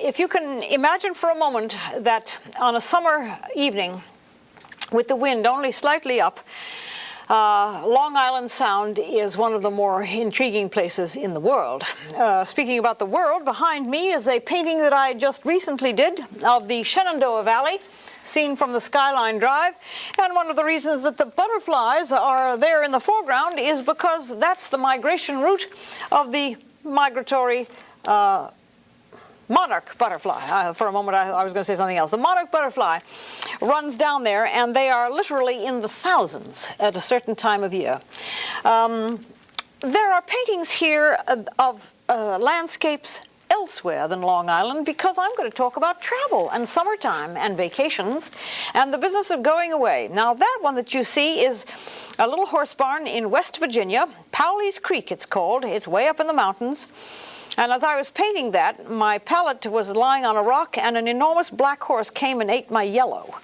If you can imagine for a moment that on a summer evening with the wind only slightly up, Long Island Sound is one of the more intriguing places in the world. Speaking about the world, behind me is a painting that I just recently did of the Shenandoah Valley, seen from the Skyline Drive. And one of the reasons that the butterflies are there in the foreground is because that's the migration route of the migratory monarch butterfly. For a moment I was going to say something else. The monarch butterfly runs down there, and they are literally in the thousands at a certain time of year. There are paintings here of landscapes elsewhere than Long Island, because I'm going to talk about travel and summertime and vacations and the business of going away. Now, that one that you see is a little horse barn in West Virginia. Powley's Creek it's called. It's way up in the mountains. And as I was painting that, my palette was lying on a rock, and an enormous black horse came and ate my yellow.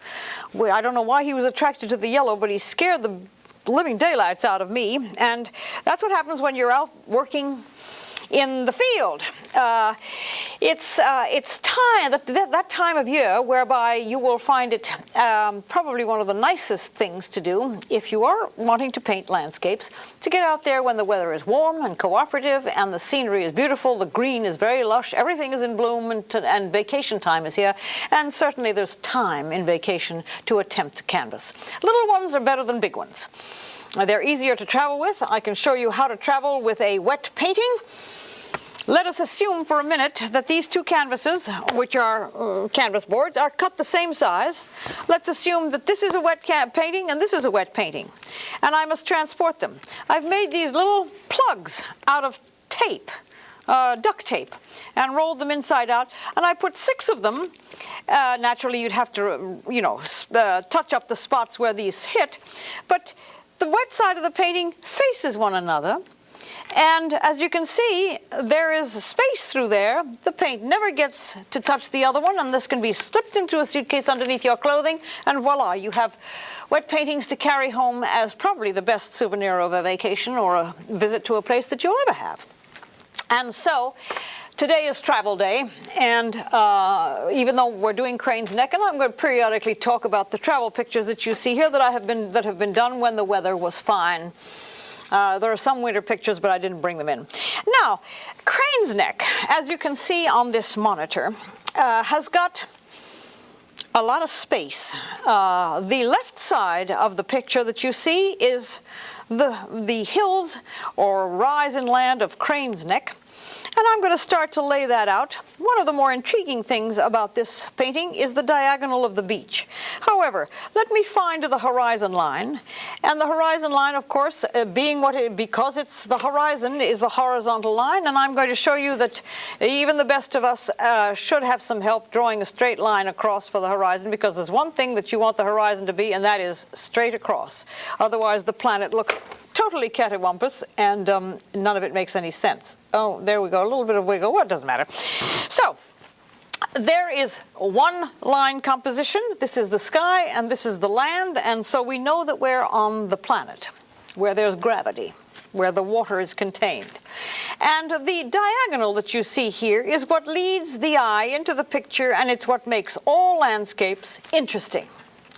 Well, I don't know why he was attracted to the yellow, but he scared the living daylights out of me. And that's what happens when you're out working in the field. It's time, that time of year whereby you will find it probably one of the nicest things to do if you are wanting to paint landscapes, to get out there when the weather is warm and cooperative and the scenery is beautiful, the green is very lush, everything is in bloom, and vacation time is here. And certainly there's time in vacation to attempt to canvas. Little ones are better than big ones. They're easier to travel with. I can show you how to travel with a wet painting. Let us assume for a minute that these two canvases, which are canvas boards, are cut the same size. Let's assume that this is a wet painting and this is a wet painting, and I must transport them. I've made these little plugs out of tape, duct tape, and rolled them inside out, and I put 6 of them. Naturally, you'd have to, touch up the spots where these hit, but the wet side of the painting faces one another. And as you can see, there is a space through there. The paint never gets to touch the other one, and this can be slipped into a suitcase underneath your clothing, and voila, you have wet paintings to carry home as probably the best souvenir of a vacation or a visit to a place that you'll ever have. And so, today is travel day, and even though we're doing Crane's Neck, and I'm going to periodically talk about the travel pictures that you see here that have been done when the weather was fine. There are some winter pictures, but I didn't bring them in. Now, Crane's Neck, as you can see on this monitor, has got a lot of space. The left side of the picture that you see is the hills or rise in land of Crane's Neck. And I'm going to start to lay that out. One of the more intriguing things about this painting is the diagonal of the beach. However, let me find the horizon line. And the horizon line, of course, because it's the horizon, is the horizontal line. And I'm going to show you that even the best of us should have some help drawing a straight line across for the horizon, because there's one thing that you want the horizon to be, and that is straight across. Otherwise, the planet looks totally cattywampus, and none of it makes any sense. Oh, there we go, a little bit of wiggle. Well, it doesn't matter. So, there is one line composition. This is the sky, and this is the land, and so we know that we're on the planet, where there's gravity. where the water is contained. And the diagonal that you see here is what leads the eye into the picture, and it's what makes all landscapes interesting.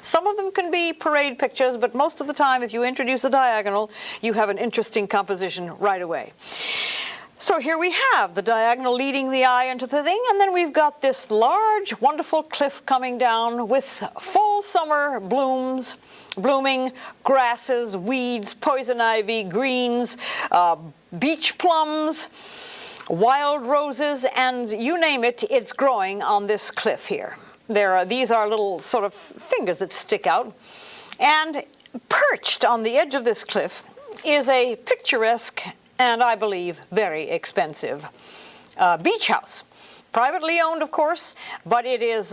Some of them can be parade pictures, but most of the time, if you introduce a diagonal, you have an interesting composition right away. So here we have the diagonal leading the eye into the thing, and then we've got this large, wonderful cliff coming down with full summer blooms, blooming grasses, weeds, poison ivy, greens, beach plums, wild roses, and you name it, it's growing on this cliff here. These are little sort of fingers that stick out, and perched on the edge of this cliff is a picturesque and, I believe, very expensive beach house. Privately owned, of course, but it's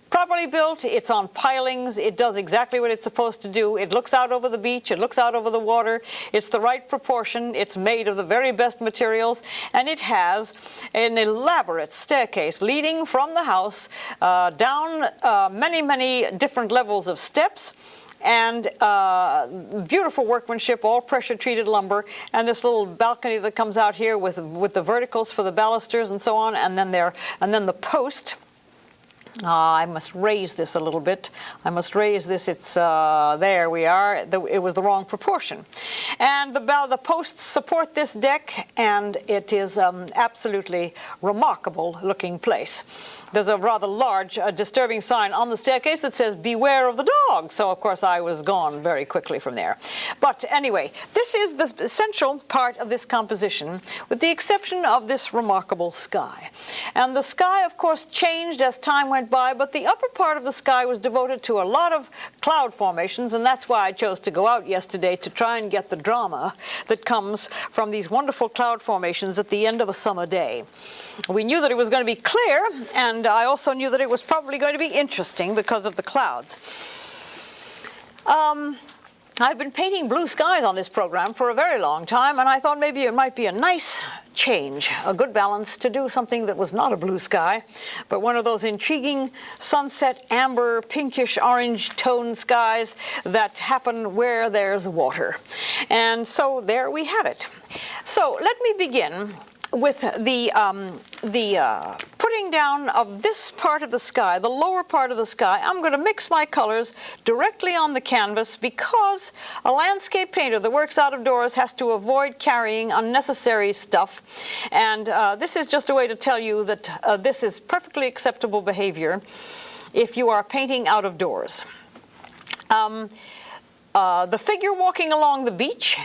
properly built, it's on pilings, it does exactly what it's supposed to do. It looks out over the beach, it looks out over the water, it's the right proportion, it's made of the very best materials, and it has an elaborate staircase leading from the house down many, many different levels of steps, and beautiful workmanship, all pressure-treated lumber, and this little balcony that comes out here with the verticals for the balusters and so on, and then the post. I must raise this a little bit. I must raise this. It's there we are. It was the wrong proportion, and the posts support this deck, and it is absolutely remarkable-looking place. There's a rather large, disturbing sign on the staircase that says "Beware of the dog." So of course I was gone very quickly from there. But anyway, this is the essential part of this composition, with the exception of this remarkable sky. And the sky, of course, changed as time went by, but the upper part of the sky was devoted to a lot of cloud formations, and that's why I chose to go out yesterday to try and get the drama that comes from these wonderful cloud formations at the end of a summer day. We knew that it was going to be clear, and I also knew that it was probably going to be interesting because of the clouds. I've been painting blue skies on this program for a very long time, and I thought maybe it might be a nice change, a good balance to do something that was not a blue sky, but one of those intriguing sunset amber, pinkish orange tone skies that happen where there's water. And so there we have it. So let me begin with the putting down of this part of the sky, the lower part of the sky. I'm going to mix my colors directly on the canvas because a landscape painter that works out of doors has to avoid carrying unnecessary stuff. And this is just a way to tell you that this is perfectly acceptable behavior if you are painting out of doors. The figure walking along the beach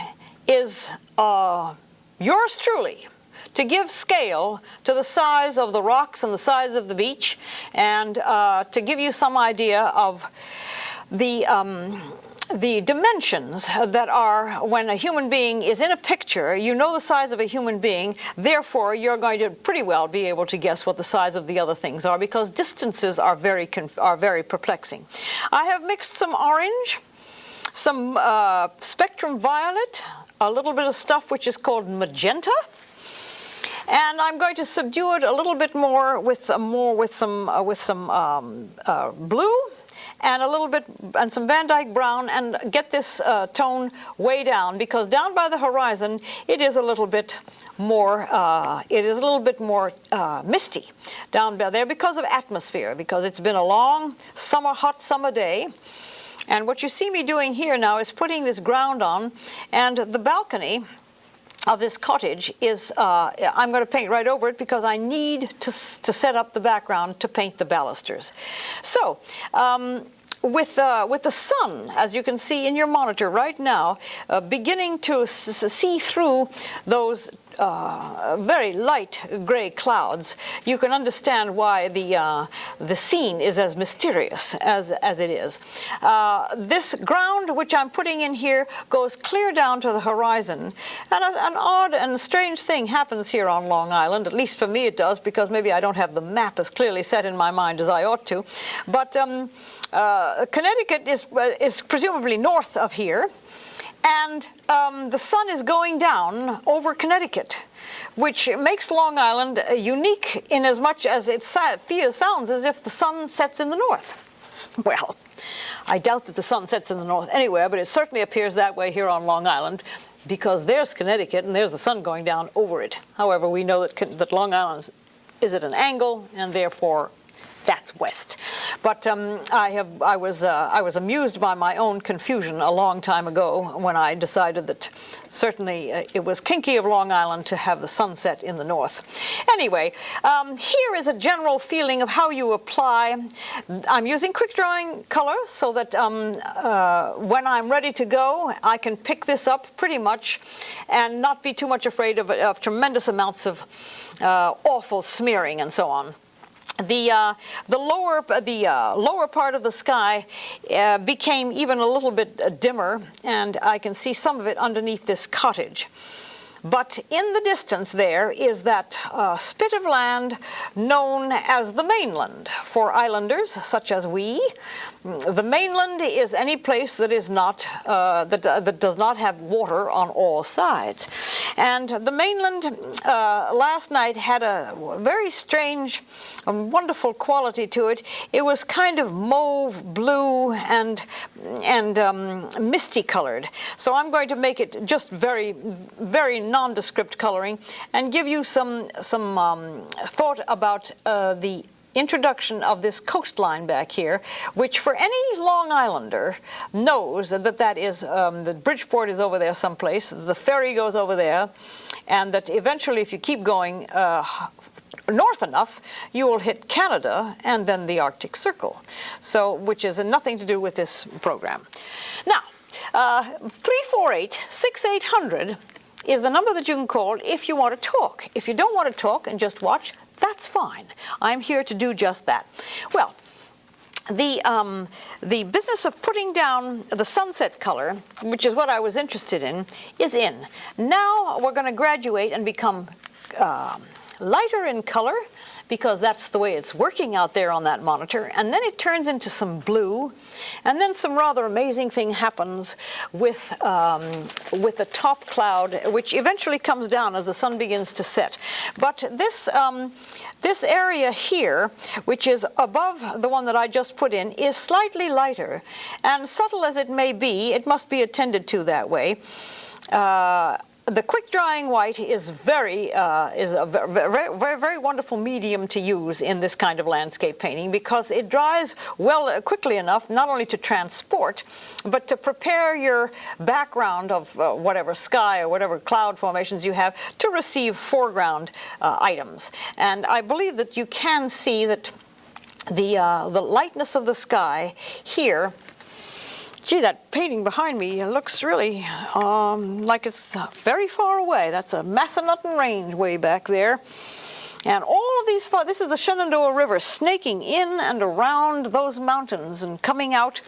is yours truly, to give scale to the size of the rocks and the size of the beach, and to give you some idea of the dimensions that are, when a human being is in a picture, you know the size of a human being, therefore you're going to pretty well be able to guess what the size of the other things are, because distances are very perplexing. I have mixed some orange, some spectrum violet, a little bit of stuff which is called magenta, and I'm going to subdue it a little bit more with some blue and a little bit and some Van Dyke brown, and get this tone way down, because down by the horizon it is a little bit more misty down by there because of atmosphere, because it's been a long hot summer day. And what you see me doing here now is putting this ground on, and the balcony of this cottage is, I'm going to paint right over it because I need to set up the background to paint the balusters. So, with the sun, as you can see in your monitor right now, beginning to see through those very light gray clouds, you can understand why the scene is as mysterious as it is. This ground which I'm putting in here goes clear down to the horizon, and an odd and strange thing happens here on Long Island. At least for me it does, because maybe I don't have the map as clearly set in my mind as I ought to. But Connecticut is presumably north of here, and the sun is going down over Connecticut, which makes Long Island unique in as much as it sounds as if the sun sets in the north. Well, I doubt that the sun sets in the north anywhere, but it certainly appears that way here on Long Island, because there's Connecticut and there's the sun going down over it. However, we know that Long Island is at an angle, and therefore that's west. But I was amused by my own confusion a long time ago when I decided that certainly it was kinky of Long Island to have the sunset in the north. Anyway, here is a general feeling of how you apply. I'm using quick drawing color so that when I'm ready to go, I can pick this up pretty much and not be too much afraid of tremendous amounts of awful smearing and so on. The lower part of the sky became even a little bit dimmer, and I can see some of it underneath this cottage. But in the distance there is that spit of land known as the mainland for islanders such as we. The mainland is any place that is not that does not have water on all sides. And the mainland last night had a very strange, wonderful quality to it. It was kind of mauve blue and misty colored. So I'm going to make it just very, very nondescript coloring and give you some thought about the introduction of this coastline back here, which for any Long Islander knows that is, the Bridgeport is over there someplace, the ferry goes over there, and that eventually if you keep going north enough, you will hit Canada and then the Arctic Circle, so which is nothing to do with this program. Now, 348-6800 is the number that you can call if you want to talk. If you don't want to talk and just watch, that's fine. I'm here to do just that. Well, the business of putting down the sunset color, which is what I was interested in, is in. Now we're going to graduate and become lighter in color, because that's the way it's working out there on that monitor, and then it turns into some blue, and then some rather amazing thing happens with the top cloud, which eventually comes down as the sun begins to set. But this this area here, which is above the one that I just put in, is slightly lighter, and subtle as it may be, it must be attended to that way. The quick drying white is a very, very wonderful medium to use in this kind of landscape painting, because it dries well quickly enough not only to transport, but to prepare your background of whatever sky or whatever cloud formations you have to receive foreground items. And I believe that you can see that the lightness of the sky here. Gee, that painting behind me looks really like it's very far away. That's a Massanutten Range way back there. And all of these, this is the Shenandoah River snaking in and around those mountains and coming out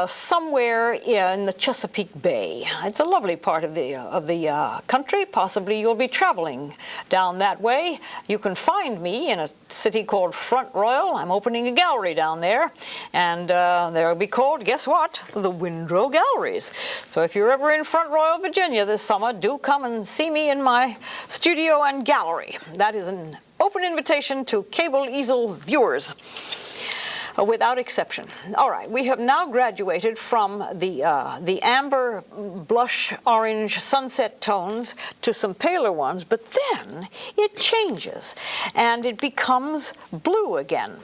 somewhere in the Chesapeake Bay. It's a lovely part of the country. Possibly you'll be traveling down that way. You can find me in a city called Front Royal. I'm opening a gallery down there, and they'll be called, guess what, the Windrow Galleries. So if you're ever in Front Royal, Virginia this summer, do come and see me in my studio and gallery. That is an open invitation to Cable Easel viewers. Without exception. All right, we have now graduated from the amber, blush, orange, sunset tones to some paler ones, but then it changes and it becomes blue again.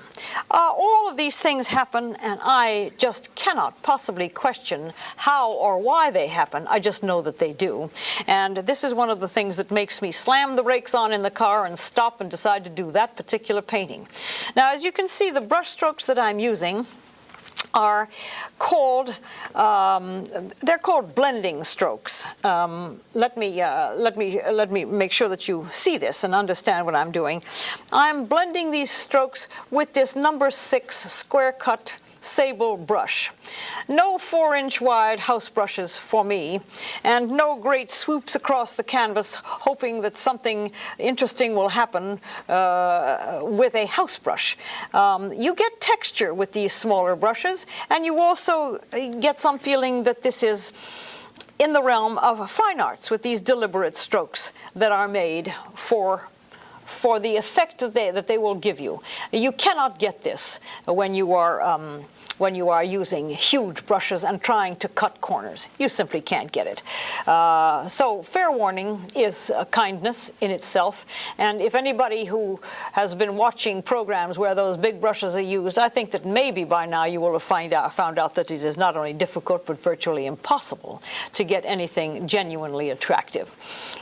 All of these things happen, and I just cannot possibly question how or why they happen. I just know that they do. And this is one of the things that makes me slam the brakes on in the car and stop and decide to do that particular painting. Now, as you can see, the brush strokes that I'm using are called they're called blending strokes. Let me make sure that you see this and understand what I'm doing. I'm blending these strokes with this number 6 square cut sable brush. No 4-inch wide house brushes for me, and no great swoops across the canvas hoping that something interesting will happen with a house brush. You get texture with these smaller brushes, and you also get some feeling that this is in the realm of fine arts with these deliberate strokes that are made for for the effect that they will give you. You cannot get this when you are using huge brushes and trying to cut corners. You simply can't get it. So fair warning is a kindness in itself. And if anybody who has been watching programs where those big brushes are used, I think that maybe by now you will have found out that it is not only difficult but virtually impossible to get anything genuinely attractive.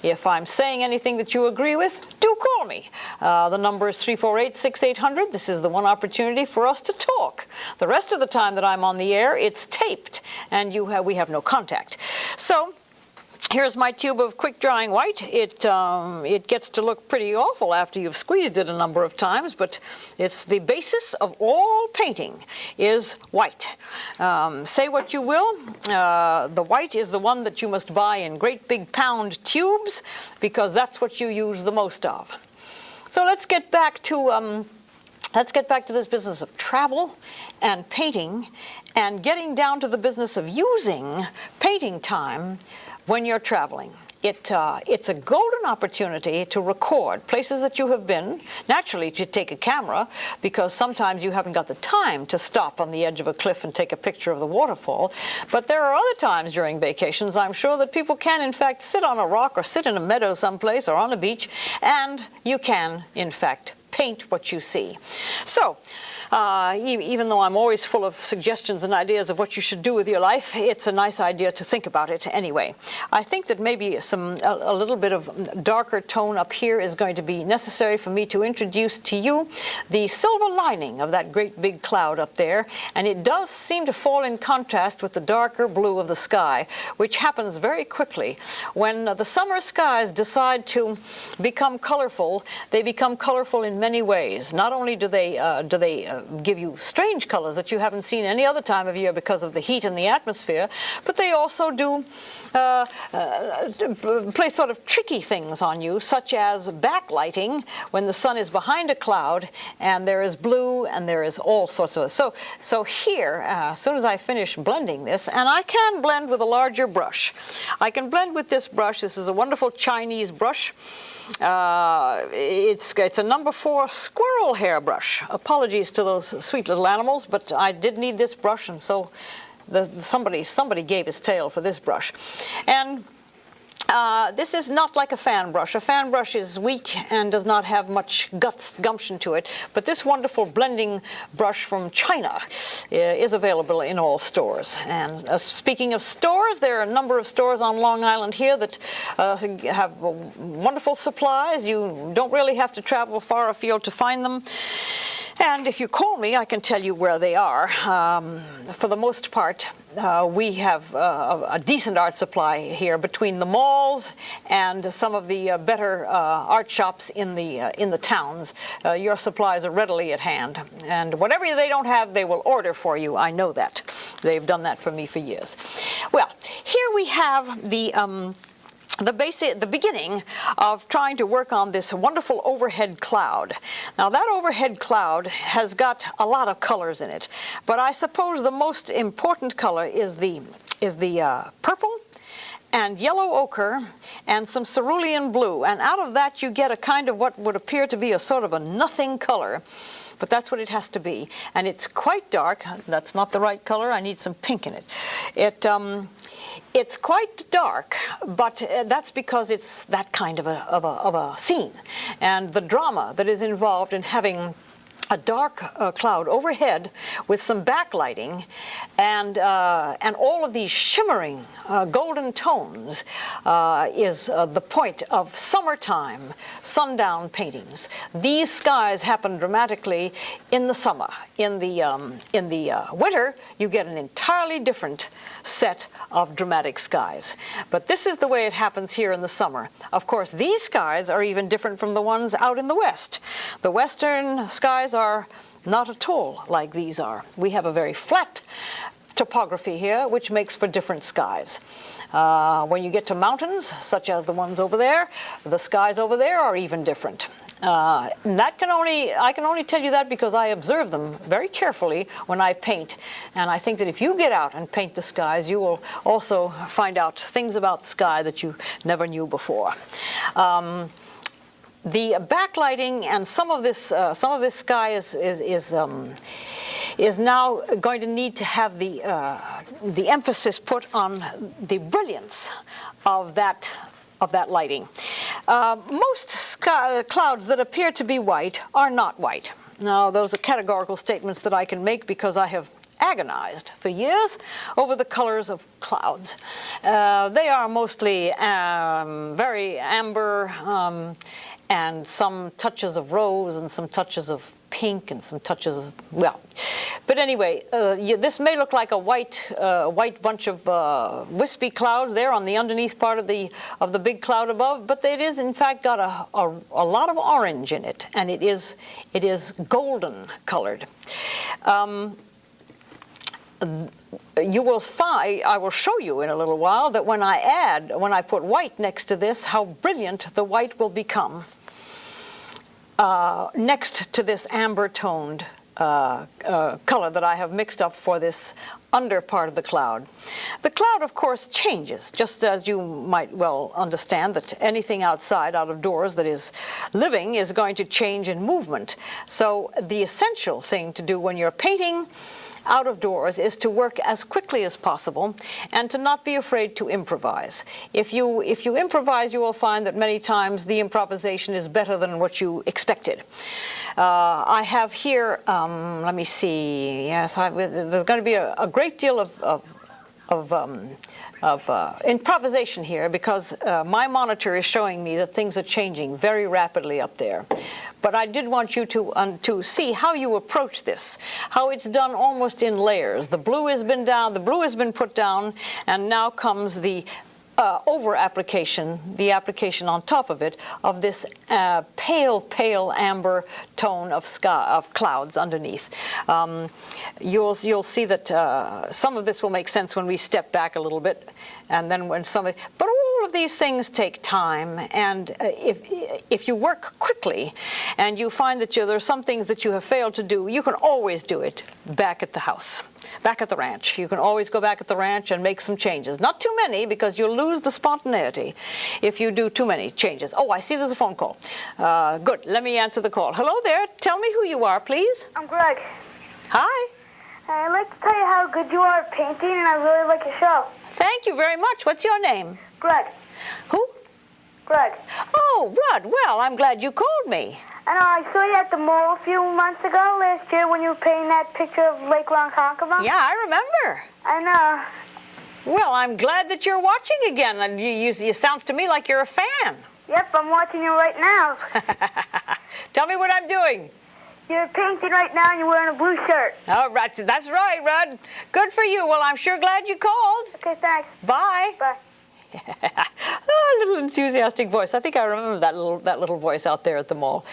If I'm saying anything that you agree with, do call me. The number is 348-6800. This is the one opportunity for us to talk. The rest of the time that I'm on the air, it's taped, and we have no contact. So here's my tube of quick drying white. It gets to look pretty awful after you've squeezed it a number of times, but it's the basis of all painting is white. Say what you will, the white is the one that you must buy in great big pound tubes because that's what you use the most of. So let's get back to this business of travel and painting and getting down to the business of using painting time when you're traveling. It's a golden opportunity to record places that you have been. Naturally, to take a camera, because sometimes you haven't got the time to stop on the edge of a cliff and take a picture of the waterfall. But there are other times during vacations, I'm sure, that people can, in fact, sit on a rock or sit in a meadow someplace or on a beach, and you can, in fact, paint what you see. So, even though I'm always full of suggestions and ideas of what you should do with your life, it's a nice idea to think about it anyway. I think that maybe a little bit of darker tone up here is going to be necessary for me to introduce to you the silver lining of that great big cloud up there, and it does seem to fall in contrast with the darker blue of the sky, which happens very quickly. When the summer skies decide to become colorful, they become colorful in many ways. Not only do they give you strange colors that you haven't seen any other time of year because of the heat in the atmosphere, but they also do play sort of tricky things on you, such as backlighting when the sun is behind a cloud and there is blue and there is all sorts of... So here, as soon as I finish blending this, and I can blend with a larger brush. I can blend with this brush. This is a wonderful Chinese brush. It's a number 4 squirrel hair brush. Apologies to those sweet little animals, but I did need this brush, and so somebody gave his tail for this brush. And this is not like a fan brush. A fan brush is weak and does not have much gumption to it, but this wonderful blending brush from China is available in all stores. And speaking of stores, there are a number of stores on Long Island here that have wonderful supplies. You don't really have to travel far afield to find them. And if you call me, I can tell you where they are. For the most part, we have a decent art supply here between the malls and some of the better art shops in the towns. Your supplies are readily at hand, and whatever they don't have, they will order for you. I know that. They've done that for me for years. Well, here we have the beginning of trying to work on this wonderful overhead cloud. Now that overhead cloud has got a lot of colors in it, but I suppose the most important color is the purple and yellow ochre and some cerulean blue, and out of that you get a kind of what would appear to be a sort of a nothing color. But that's what it has to be, and it's quite dark. That's not the right color. I need some pink in it. It's quite dark, but that's because it's that kind of a scene, and the drama that is involved in having a dark cloud overhead with some backlighting and all of these shimmering golden tones is the point of summertime sundown paintings. These skies happen dramatically in the summer. In the winter, you get an entirely different set of dramatic skies. But this is the way it happens here in the summer. Of course, these skies are even different from the ones out in the west. The western skies are not at all like these are. We have a very flat topography here, which makes for different skies. When you get to mountains, such as the ones over there, the skies over there are even different. And I can only tell you that because I observe them very carefully when I paint, and I think that if you get out and paint the skies, you will also find out things about the sky that you never knew before. the backlighting and some of this sky is now going to need to have the emphasis put on the brilliance of that lighting. Most clouds that appear to be white are not white. Now, those are categorical statements that I can make because I have agonized for years over the colors of clouds. They are mostly very amber and some touches of rose and some touches of pink and some touches of, well, but anyway, this may look like a white bunch of wispy clouds there on the underneath part of the big cloud above, but it is in fact got a lot of orange in it, and it is golden colored. You will find, I will show you in a little while, that when I put white next to this, how brilliant the white will become next to this amber-toned color that I have mixed up for this under part of the cloud. The cloud, of course, changes, just as you might well understand that anything outside, out of doors, that is living is going to change in movement. So the essential thing to do when you're painting out of doors is to work as quickly as possible and to not be afraid to improvise. If you improvise, you will find that many times the improvisation is better than what you expected. I have here, let me see, yes, there's going to be a great deal of improvisation here because my monitor is showing me that things are changing very rapidly up there. But I did want you to see how you approach this, how it's done almost in layers. The blue has been down, the blue has been put down, and now comes the over application, the application on top of it, of this pale amber tone of clouds underneath. You'll see that some of this will make sense when we step back a little bit, and then when but all of these things take time, and if you work quickly and you find that there are some things that you have failed to do, you can always do it back at the house, back at the ranch. You can always go back at the ranch and make some changes. Not too many, because you'll lose the spontaneity if you do too many changes. Oh, I see there's a phone call. Good, let me answer the call. Hello there, tell me who you are, please. I'm Greg. Hi. I'd like to tell you how good you are at painting, and I really like your show. Thank you very much. What's your name? Greg. Who? Greg. Oh, Rudd. Well, I'm glad you called me. I know, I saw you at the mall a few months ago, last year, when you were painting that picture of Lake Ronkonkoma. Yeah, I remember. I know. Well, I'm glad that you're watching again. And you sounds to me like you're a fan. Yep, I'm watching you right now. Tell me what I'm doing. You're painting right now, and you're wearing a blue shirt. Oh, right. That's right, Rudd. Good for you. Well, I'm sure glad you called. Okay, thanks. Bye. Bye. Oh, a little enthusiastic voice. I think I remember that little voice out there at the mall.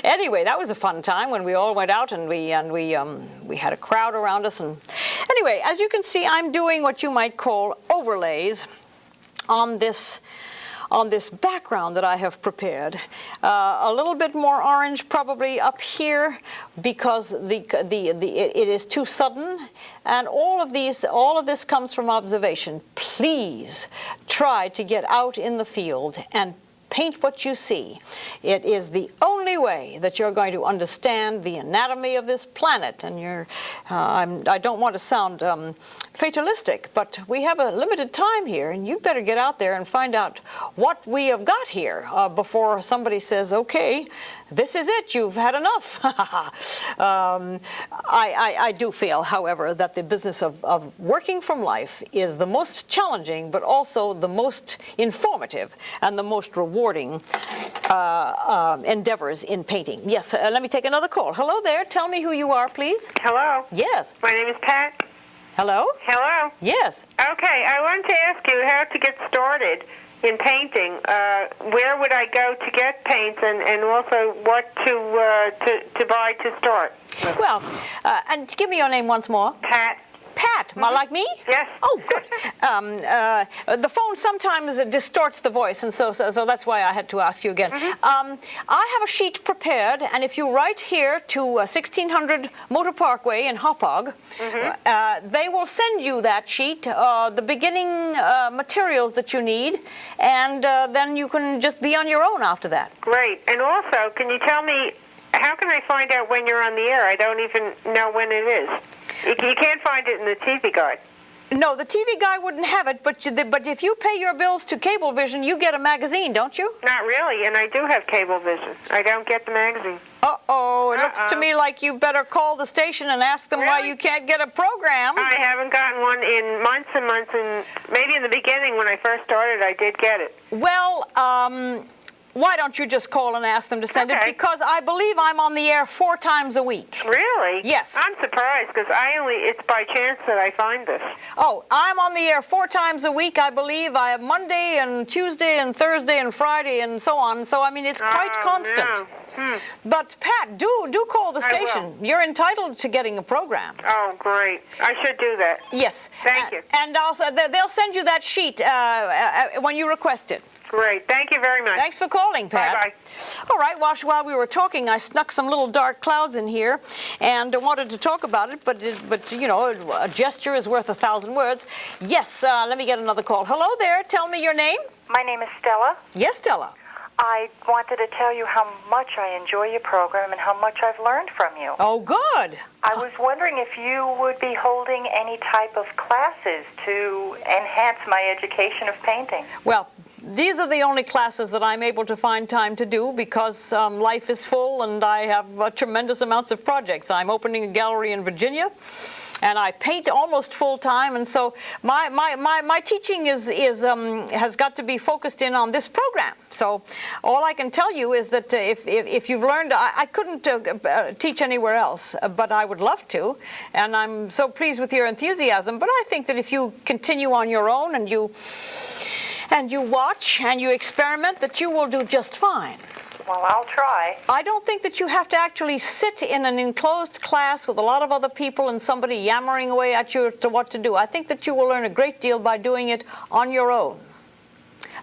Anyway, that was a fun time when we all went out and we had a crowd around us. And anyway, as you can see, I'm doing what you might call overlays on this background that I have prepared. A little bit more orange probably up here because it is too sudden, and all of this comes from observation. Please try to get out in the field and paint what you see. It is the only way that you're going to understand the anatomy of this planet. And I don't want to sound fatalistic, but we have a limited time here, and you'd better get out there and find out what we have got here before somebody says, okay, this is it, you've had enough. I do feel, however, that the business of working from life is the most challenging, but also the most informative and the most rewarding endeavors in painting. Yes, let me take another call. Hello there, tell me who you are, please. Hello. Yes. My name is Pat. Hello? Hello. Yes. Okay, I wanted to ask you how to get started in painting. Where would I go to get paints, and also what to buy to start? Well, and give me your name once more. Pat. Pat, Like me? Yes. Oh, good. The phone sometimes distorts the voice, and so that's why I had to ask you again. I have a sheet prepared, and if you write here to 1600 Motor Parkway in Hauppauge, they will send you that sheet, the beginning materials that you need, and then you can just be on your own after that. Great. And also, can you tell me, how can I find out when you're on the air? I don't even know when it is. You can't find it in the TV guide. No, the TV guy wouldn't have it, but if you pay your bills to Cablevision, you get a magazine, don't you? Not really, and I do have Cablevision. I don't get the magazine. Uh-oh, it looks to me like you better call the station and ask them why you can't get a program. I haven't gotten one in months and months, and maybe in the beginning when I first started, I did get it. Well, why don't you just call and ask them to send it? Because I believe I'm on the air 4 times a week. Really? Yes. I'm surprised because it's by chance that I find this. Oh, I'm on the air 4 times a week, I believe. I have Monday and Tuesday and Thursday and Friday and so on. So, I mean, it's quite constant. No. But, Pat, do call the station. I will. You're entitled to getting a program. Oh, great. I should do that. Yes. Thank you. And also, they'll send you that sheet when you request it. Great. Thank you very much. Thanks for calling, Pat. Bye-bye. All right, while we were talking, I snuck some little dark clouds in here and wanted to talk about it, but you know, a gesture is worth 1,000 words. Yes, let me get another call. Hello there. Tell me your name. My name is Stella. Yes, Stella. I wanted to tell you how much I enjoy your program and how much I've learned from you. Oh, good. I was wondering if you would be holding any type of classes to enhance my education of painting. Well, these are the only classes that I'm able to find time to do because life is full and I have tremendous amounts of projects. I'm opening a gallery in Virginia, and I paint almost full time, and so my teaching has got to be focused in on this program. So all I can tell you is that if you've learned, I couldn't teach anywhere else, but I would love to, and I'm so pleased with your enthusiasm. But I think that if you continue on your own and you watch and you experiment, that you will do just fine. Well, I'll try. I don't think that you have to actually sit in an enclosed class with a lot of other people and somebody yammering away at you to what to do. I think that you will learn a great deal by doing it on your own.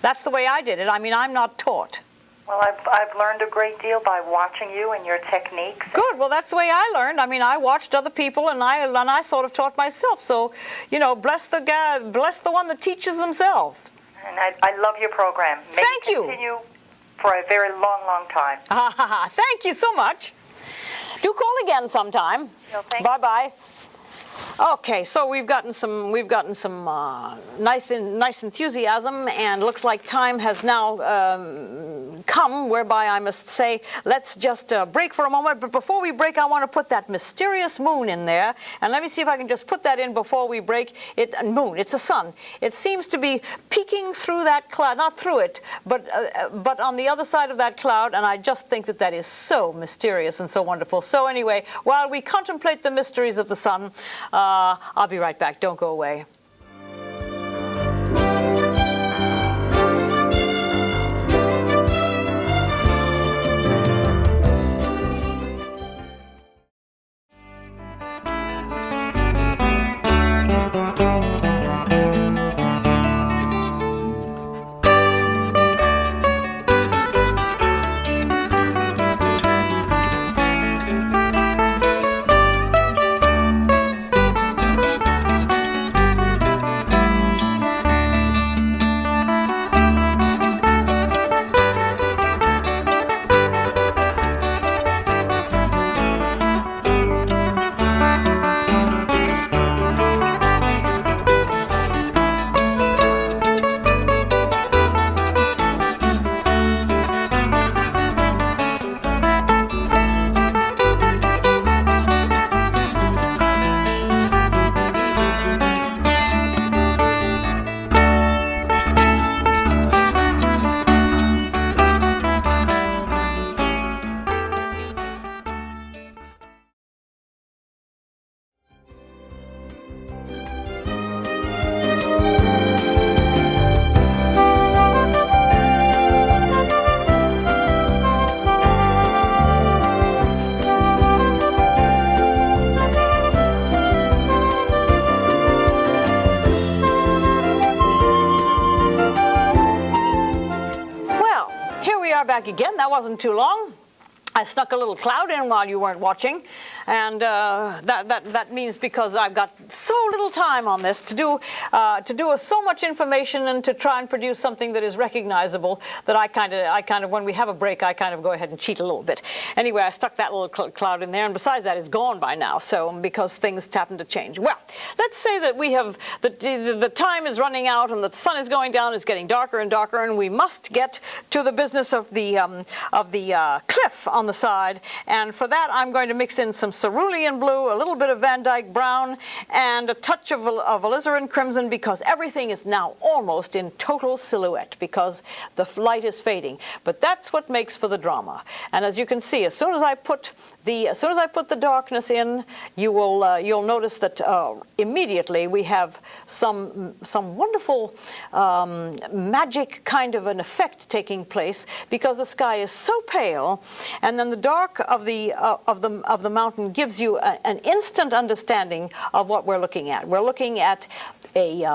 That's the way I did it. I mean, I'm not taught. Well, I've learned a great deal by watching you and your techniques. Good. Well, that's the way I learned. I mean, I watched other people and I sort of taught myself. So, you know, bless the one that teaches themselves. And I love your program. Thank you. Continue for a very long, long time. Thank you so much. Do call again sometime. No, thank you. Bye-bye. Okay, so we've gotten some nice enthusiasm, and looks like time has now come whereby I must say, let's just break for a moment. But before we break, I want to put that mysterious moon in there, and let me see if I can just put that in before we break. Moon, it's a sun. It seems to be peeking through that cloud, not through it, but on the other side of that cloud, and I just think that is so mysterious and so wonderful. So anyway, while we contemplate the mysteries of the sun, I'll be right back. Don't go away. back again. That wasn't too long. I snuck a little cloud in while you weren't watching, and that means because I've got so little time on this to do so much information and to try and produce something that is recognizable that I kind of when we have a break I kind of go ahead and cheat a little bit. Anyway, I stuck that little cloud in there, and besides that, it's gone by now. So because things happen to change. Well, let's say that we have the time is running out and the sun is going down. It's getting darker and darker, and we must get to the business of the cliff on the side, and for that I'm going to mix in some cerulean blue, a little bit of Van Dyke brown, and a touch of alizarin crimson, because everything is now almost in total silhouette because the light is fading. But that's what makes for the drama. And as you can see, as soon as I put the darkness in, you'll notice that immediately we have some wonderful magic kind of an effect taking place, because the sky is so pale, and then the dark of the mountain gives you an instant understanding of what we're looking at. We're looking at a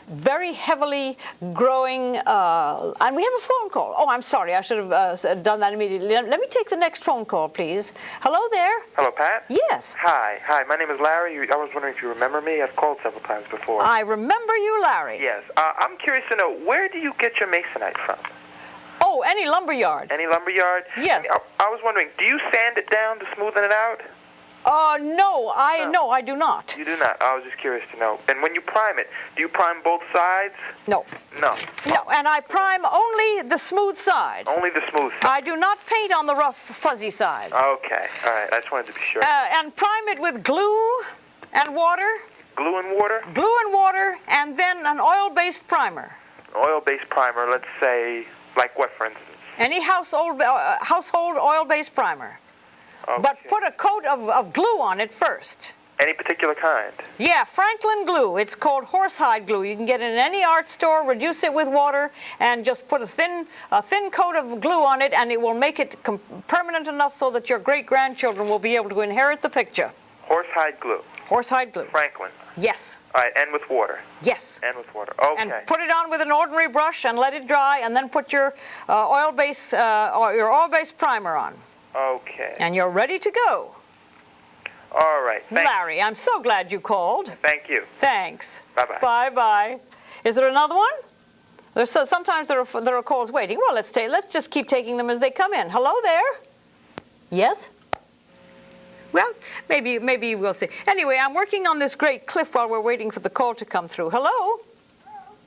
very heavily growing, and we have a phone call. Oh, I'm sorry, I should have done that immediately. Let me take the next phone call, please. Hello there. Hello, Pat? Yes. Hi, my name is Larry. I was wondering if you remember me. I've called several times before. I remember you, Larry. Yes. I'm curious to know, where do you get your masonite from? Oh, any lumber yard. Any lumber yard? Yes. I was wondering, do you sand it down to smoothen it out? No, I do not. You do not? I was just curious to know. And when you prime it, do you prime both sides? No. No. No, and I prime only the smooth side. Only the smooth side? I do not paint on the rough, fuzzy side. Okay, all right. I just wanted to be sure. And prime it with glue and water. Glue and water? Glue and water, and then an oil-based primer. An oil-based primer, let's say, like what, for instance? Any household oil-based primer. Okay. But put a coat of glue on it first. Any particular kind? Yeah, Franklin glue. It's called horsehide glue. You can get it in any art store, reduce it with water, and just put a thin coat of glue on it, and it will make it permanent enough so that your great-grandchildren will be able to inherit the picture. Horsehide glue? Horsehide glue. Franklin? Yes. All right, and with water? Yes. And with water. Okay. And put it on with an ordinary brush and let it dry, and then put your oil-based primer on. Okay. And you're ready to go. All right. Larry, I'm so glad you called. Thank you. Thanks. Bye-bye. Bye-bye. Is there another one? Sometimes there are calls waiting. Well, let's just keep taking them as they come in. Hello there. Yes? Well, maybe we'll see. Anyway, I'm working on this great cliff while we're waiting for the call to come through. Hello?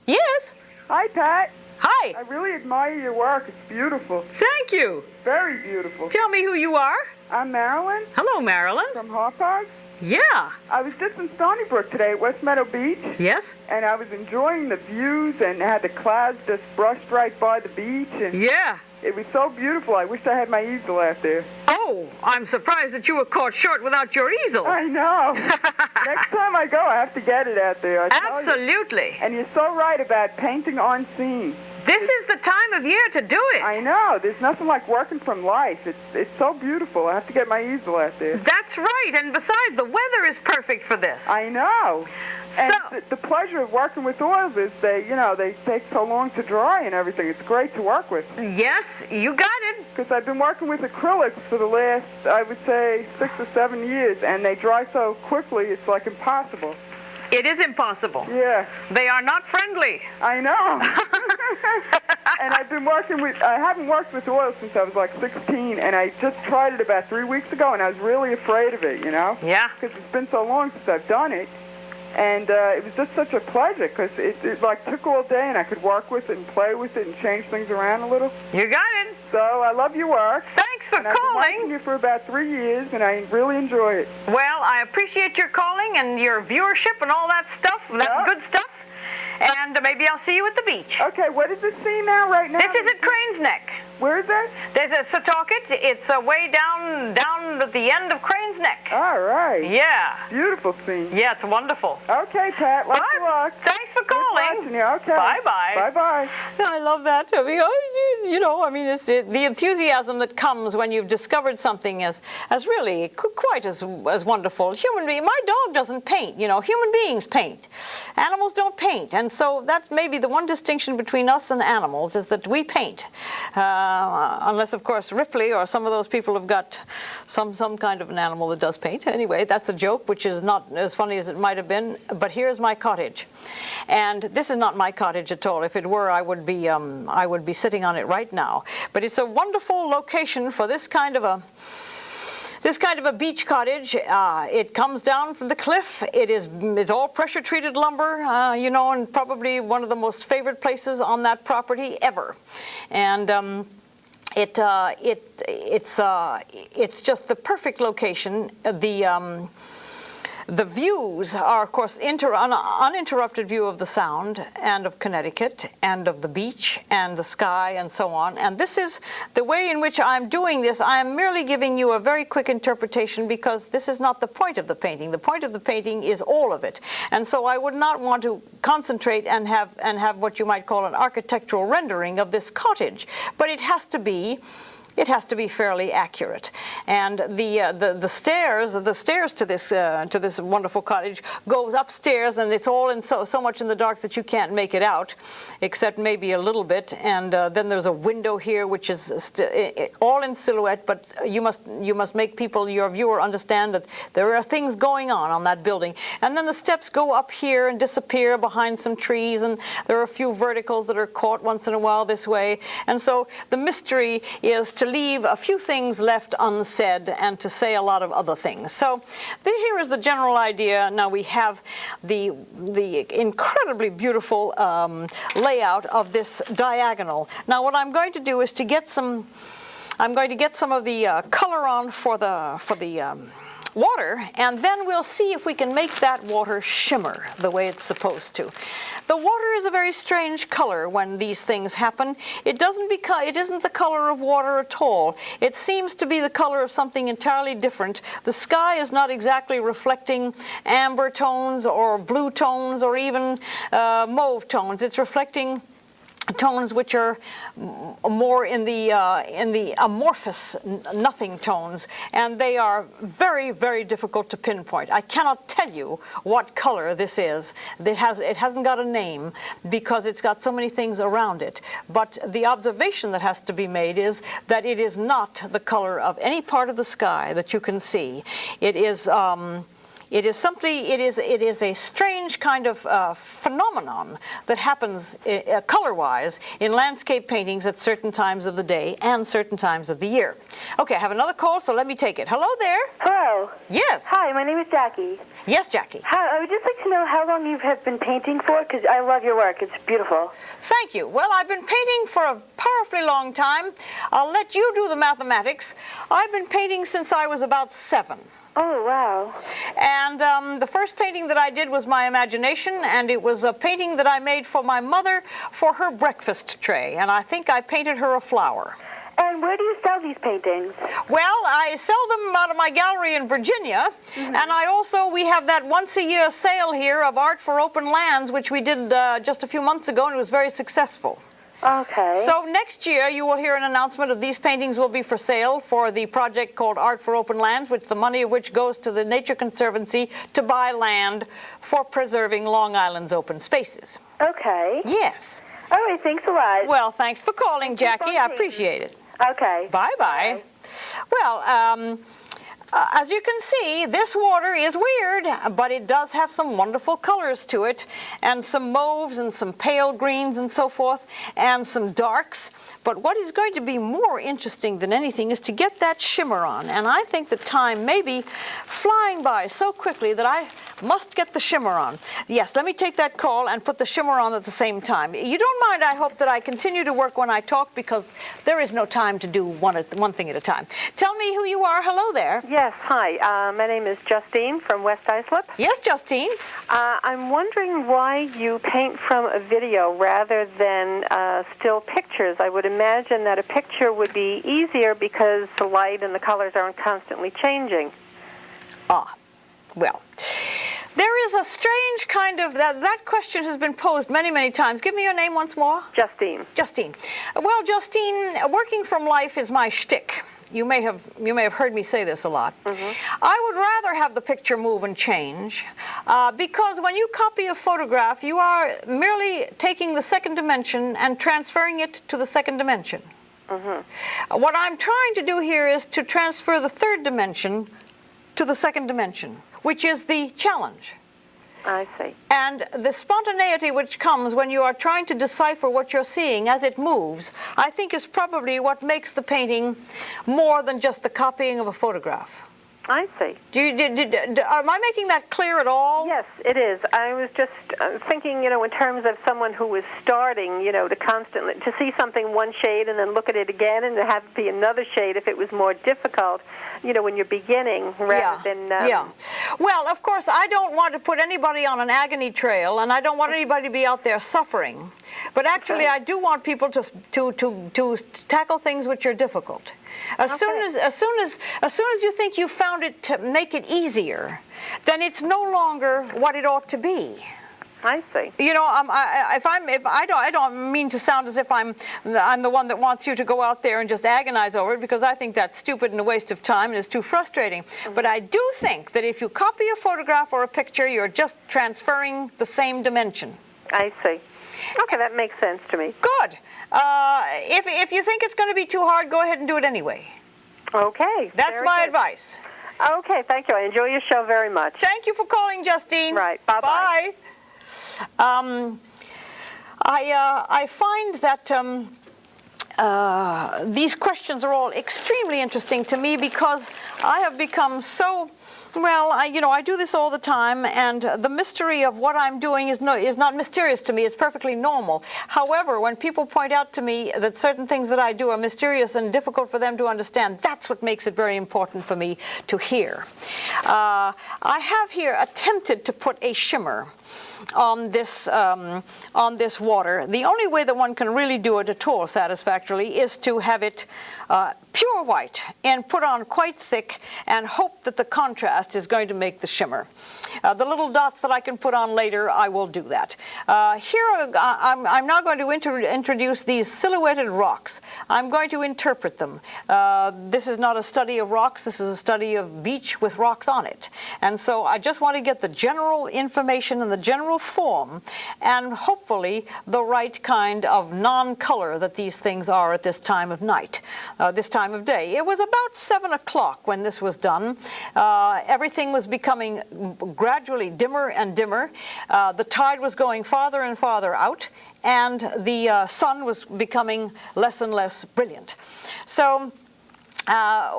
Yes? Hi, Pat. Hi. I really admire your work. It's beautiful. Thank you. Very beautiful. Tell me who you are. I'm Marilyn Hello, Marilyn. from Hauppauge. Yeah. I was just in Stony Brook today at West Meadow Beach, Yes? and I was enjoying the views and had the clouds just brushed right by the beach, and Yeah. it was so beautiful. I wish I had my easel out there. Oh, I'm surprised that you were caught short without your easel. I know. Next time I go, I have to get it out there. I tell you. Absolutely. And you're so right about painting on scene. This is the time of year to do it. I know. There's nothing like working from life. It's so beautiful. I have to get my easel out there. That's right. And besides, the weather is perfect for this. I know. And So- the pleasure of working with oils is they take so long to dry and everything. It's great to work with. Yes, you got it. Because I've been working with acrylics for the last, I would say, 6 or 7 years, and they dry so quickly, it's like impossible. It is impossible. Yeah, They are not friendly. I know. And I haven't worked with oil since I was like 16, and I just tried it about 3 weeks ago, and I was really afraid of it, Yeah. because it's been so long since I've done it. And it was just such a pleasure, because it like took all day, and I could work with it and play with it and change things around a little. You got it. So I love your work. Thanks for And I've been watching calling. you for about 3 years, and I really enjoy it. Well, I appreciate your calling and your viewership and all that stuff, that Yeah. good stuff. And maybe I'll see you at the beach. Okay, what is this scene now, right now? This is at Crane's Neck. Where is that? There's a Setauket. It's way down at the end of Crane's Neck. All right. Yeah. Beautiful scene. Yeah, it's wonderful. Okay, Pat. Lots of luck. Thanks for calling. Watching you. Okay. Bye-bye. Bye-bye. I love that. It's the enthusiasm that comes when you've discovered something as really quite as wonderful. Human being, my dog doesn't paint. Human beings paint. Animals don't paint, and so that's maybe the one distinction between us and animals is that we paint, unless of course Ripley or some of those people have got some kind of an animal that does paint. Anyway, that's a joke, which is not as funny as it might have been. But here's my cottage, and this is not my cottage at all. If it were, I would be sitting on it right now. But it's a wonderful location for this kind of a beach cottage. It comes down from the cliff. It's all pressure treated lumber, and probably one of the most favorite places on that property ever. And it's just the perfect location. The views are, of course, uninterrupted view of the Sound and of Connecticut and of the beach and the sky and so on. And this is the way in which I'm doing this. I am merely giving you a very quick interpretation because this is not the point of the painting. The point of the painting is all of it. And so I would not want to concentrate and have what you might call an architectural rendering of this cottage. But it has to be fairly accurate. And the stairs to this wonderful cottage goes upstairs, and it's all in so much in the dark that you can't make it out, except maybe a little bit. And then there's a window here which is all in silhouette, but you must make your viewer understand that there are things going on that building. And then the steps go up here and disappear behind some trees, and there are a few verticals that are caught once in a while this way. And so the mystery is to leave a few things left unsaid and to say a lot of other things. So here is the general idea. Now we have the incredibly beautiful layout of this diagonal. Now what I'm going to do is to get some of the color on for the water, and then we'll see if we can make that water shimmer the way it's supposed to. The water is a very strange color when these things happen. It isn't the color of water at all. It seems to be the color of something entirely different. The sky is not exactly reflecting amber tones or blue tones or even mauve tones. It's reflecting tones which are more in the amorphous nothing tones, and they are very, very difficult to pinpoint. I cannot tell you what color this is. It hasn't got a name because it's got so many things around it. But the observation that has to be made is that it is not the color of any part of the sky that you can see. It is a strange kind of phenomenon that happens color-wise in landscape paintings at certain times of the day and certain times of the year. Okay, I have another call, so let me take it. Hello there. Hello. Yes. Hi, my name is Jackie. Yes, Jackie. Hi, I would just like to know how long you have been painting for, because I love your work. It's beautiful. Thank you. Well, I've been painting for a powerfully long time. I'll let you do the mathematics. I've been painting since I was about 7. Oh, wow. And the first painting that I did was my imagination, and it was a painting that I made for my mother for her breakfast tray, and I think I painted her a flower. And where do you sell these paintings? Well, I sell them out of my gallery in Virginia, and we have that once-a-year sale here of Art for Open Lands, which we did just a few months ago, and it was very successful. Okay. So next year you will hear an announcement of these paintings will be for sale for the project called Art for Open Lands, which the money of which goes to the Nature Conservancy to buy land for preserving Long Island's open spaces. Okay. Yes. All right, thanks a lot. Well, thanks for calling, Jackie. I appreciate it. Okay. Bye-bye. Well, as you can see, this water is weird, but it does have some wonderful colors to it, and some mauves and some pale greens and so forth, and some darks. But what is going to be more interesting than anything is to get that shimmer on. And I think the time may be flying by so quickly that I must get the shimmer on. Yes, let me take that call and put the shimmer on at the same time. You don't mind, I hope, that I continue to work when I talk, because there is no time to do one thing at a time. Tell me who you are. Hello there. Yes, hi. My name is Justine from West Islip. Yes, Justine. I'm wondering why you paint from a video rather than still pictures. I would imagine that a picture would be easier because the light and the colors aren't constantly changing. Well, there is a strange kind of, that question has been posed many, many times. Give me your name once more. Justine. Justine. Well, Justine, working from life is my shtick. You may have heard me say this a lot. I would rather have the picture move and change because when you copy a photograph, you are merely taking the second dimension and transferring it to the second dimension. What I'm trying to do here is to transfer the third dimension to the second dimension, which is the challenge. I see. And the spontaneity which comes when you are trying to decipher what you're seeing as it moves, I think is probably what makes the painting more than just the copying of a photograph. I see. Am I making that clear at all? Yes, it is. I was just thinking, in terms of someone who was starting, to see something one shade and then look at it again and to have it be another shade if it was more difficult, when you're beginning rather than... Yeah. Well, of course, I don't want to put anybody on an agony trail, and I don't want anybody to be out there suffering. But actually, I do want people to tackle things which are difficult. As soon as you think you found it to make it easier, then it's no longer what it ought to be. I see. I don't mean to sound as if I'm the one that wants you to go out there and just agonize over it, because I think that's stupid and a waste of time and it's too frustrating. But I do think that if you copy a photograph or a picture, you're just transferring the same dimension. I see. Okay, that makes sense to me. Good. If you think it's going to be too hard, go ahead and do it anyway. Okay. That's my advice. Okay, thank you. I enjoy your show very much. Thank you for calling, Justine. Right. Bye-bye. Bye. I find that these questions are all extremely interesting to me because I have become so... Well, I do this all the time, and the mystery of what I'm doing is not mysterious to me. It's perfectly normal. However, when people point out to me that certain things that I do are mysterious and difficult for them to understand, that's what makes it very important for me to hear. I have here attempted to put a shimmer on this water. The only way that one can really do it at all satisfactorily is to have it pure white and put on quite thick and hope that the contrast is going to make the shimmer. The little dots that I can put on later, I will do that. Here I'm now going to introduce these silhouetted rocks. I'm going to interpret them. This is not a study of rocks, this is a study of beach with rocks on it. And so I just want to get the general information and the general form and hopefully the right kind of non-color that these things are at this time of night, this time of day. It was about 7 o'clock when this was done. Everything was becoming gradually dimmer and dimmer. The tide was going farther and farther out, and the sun was becoming less and less brilliant. So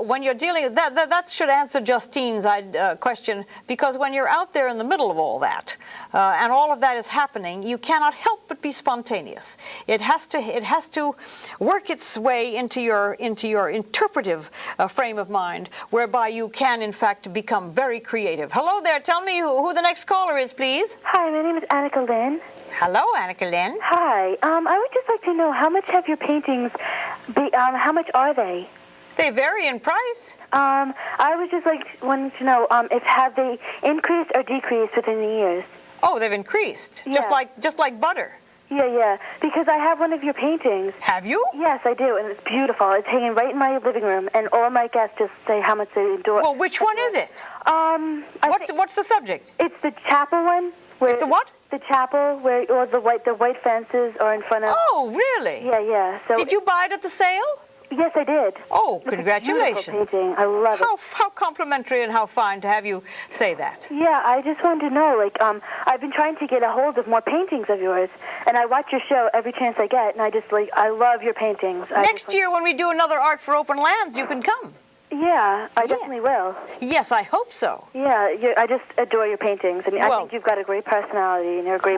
when you're dealing, that should answer Justine's question, because when you're out there in the middle of all that, and all of that is happening, you cannot help but be spontaneous. It has to work its way into your interpretive frame of mind, whereby you can in fact become very creative. Hello there. Tell me who the next caller is, please. Hi, my name is Annika Lynn. Hello, Annika Lynn. Hi. I would just like to know, how much have your paintings how much are they? They vary in price. I was just wanting to know have they increased or decreased within the years? Oh, they've increased, yeah. just like butter. Yeah, because I have one of your paintings. Have you? Yes, I do, and it's beautiful. It's hanging right in my living room, and all my guests just say how much they adore. Well, which one is it? What's the subject? It's the chapel one. It's the what? The chapel where all the white fences are in front of. Oh, really? Yeah. So did you buy it at the sale? Yes, I did. Oh, It's congratulations. a beautiful painting. I love it. How complimentary and how fine to have you say that. Yeah, I just wanted to know, I've been trying to get a hold of more paintings of yours, and I watch your show every chance I get, and I love your paintings. Next year when we do another Art for Open Lands, you can come. Yeah, I definitely will. Yes, I hope so. Yeah, I just adore your paintings. I mean, I think you've got a great personality, and you're a great...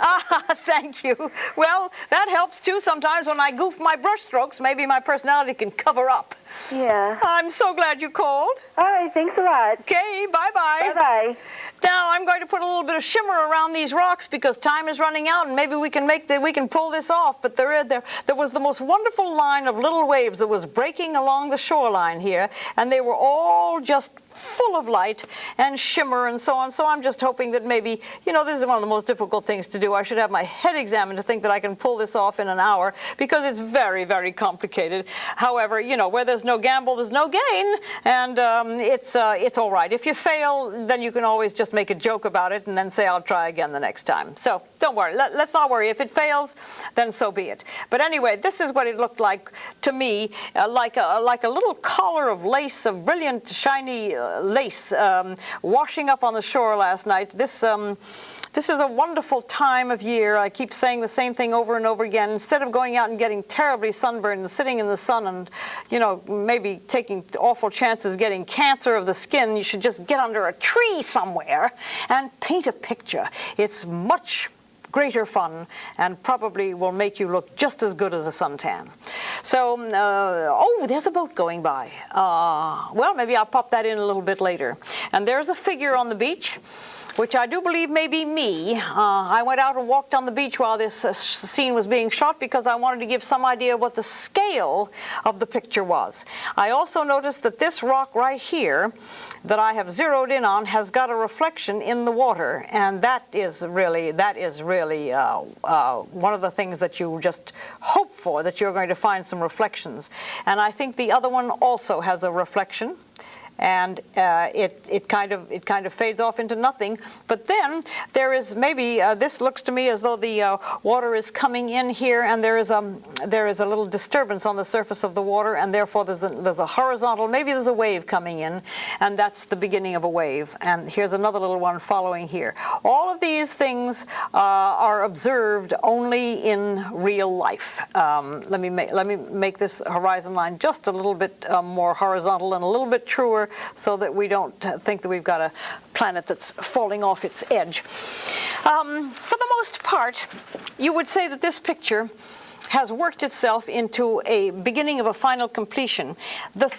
Thank you. Well, that helps, too. Sometimes when I goof my brush strokes, maybe my personality can cover up. Yeah. I'm so glad you called. All right, thanks a lot. Okay, bye-bye. Bye-bye. Now I'm going to put a little bit of shimmer around these rocks because time is running out, and maybe we can pull this off. But there was the most wonderful line of little waves that was breaking along the shoreline here, and they were all just full of light and shimmer and so on. So I'm just hoping that maybe, this is one of the most difficult things to do. I should have my head examined to think that I can pull this off in an hour, because it's very, very complicated. However, where there's no gamble, there's no gain, and it's all right. If you fail, then you can always just make a joke about it and then say, I'll try again the next time. So don't worry. Let's not worry. If it fails, then so be it. But anyway, this is what it looked like to me, like a little collar of lace, of brilliant, shiny lace, washing up on the shore last night. This is a wonderful time of year. I keep saying the same thing over and over again. Instead of going out and getting terribly sunburned and sitting in the sun and, maybe taking awful chances getting cancer of the skin, you should just get under a tree somewhere and paint a picture. It's much greater fun and probably will make you look just as good as a suntan. So, there's a boat going by. Well, maybe I'll pop that in a little bit later. And there's a figure on the beach, which I do believe may be me. I went out and walked on the beach while this scene was being shot because I wanted to give some idea of what the scale of the picture was. I also noticed that this rock right here that I have zeroed in on has got a reflection in the water, and that is really one of the things that you just hope for, that you're going to find some reflections. And I think the other one also has a reflection. And it kind of fades off into nothing. But then there is maybe this looks to me as though the water is coming in here, and there is a little disturbance on the surface of the water, and therefore there's a horizontal. Maybe there's a wave coming in, and that's the beginning of a wave. And here's another little one following here. All of these things are observed only in real life. Let me make this horizon line just a little bit more horizontal and a little bit truer, so that we don't think that we've got a planet that's falling off its edge. For the most part, you would say that this picture has worked itself into a beginning of a final completion. The